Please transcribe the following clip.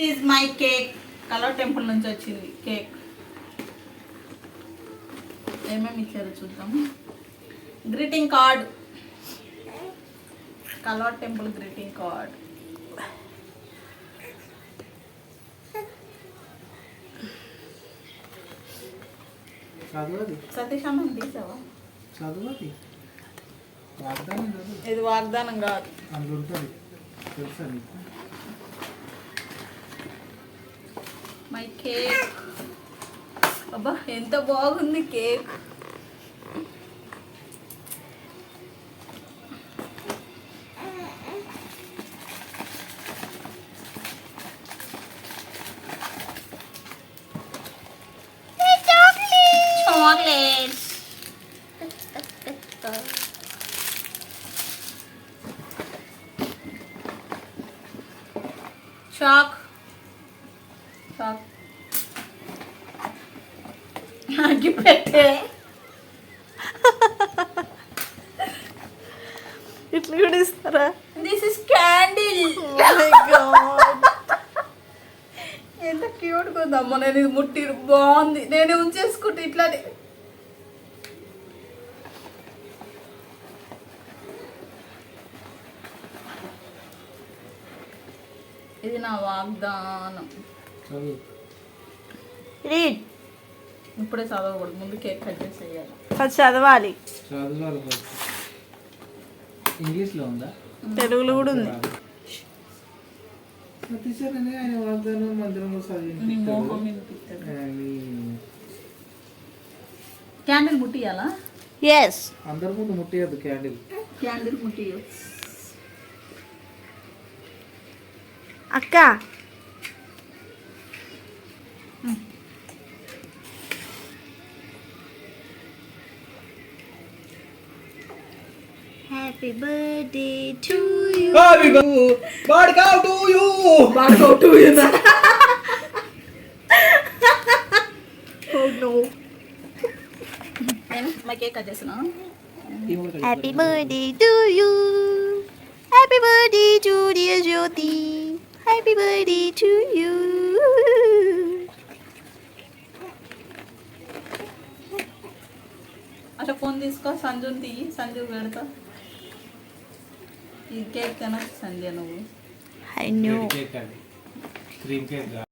Is my cake. Colour temple నుంచి వచ్చింది cake. ఏమేమి ఇచ్చారో చూద్దాం. Greeting card, colour temple greeting card. Satish అన్న తీసావా? చదువు ఇది వాగ్దానం కాదు. My cake. అబ్బా ఎంత బాగుంది కేక్. చాక్లెట్స్. షాక్ షాక్ ఆగి పెట్టే. ఇట్లా కూడా ఇస్తారా? This is candle. ఎంత క్యూట్గా ఉందమ్మా. నేను ఇది ముట్టి బాగుంది. నేను ఉంచేసుకుంటే ఇట్లానే. ఇది నా వాగ్దానం. రీడ్. ఇప్పుడే చదవకూడదు, ముందు కేక్ కట్ చేసి వేయాలి. ఫస్ట్ చదవాలి. ఇంగ్లీష్లో ఉందా? తెలుగులో కూడా ఉంది. ఆయన వాగ్దానం మందిరంలో క్యాండిల్ ముట్టియాలా? ఎస్. అందరి ముందు ముట్టియద్దు క్యాండిల్. క్యాండిల్ ముట్టియు. అక్క happy birthday to you. Happy birthday to you. బాగా టు యూ. Oh no. నేను మా కేక్ కట్ చేస్తున్నా. Happy birthday to you. Happy birthday to dear Jyothi. Happy birthday to you. అట్లా ఫోన్ తీసుకో, సంజుని తీయి. సంజు పెడతా. ఈ కేక్ తినచ్చు సంధ్య నువ్వు. I know. కేక్ అది క్రీమ్ కేక్.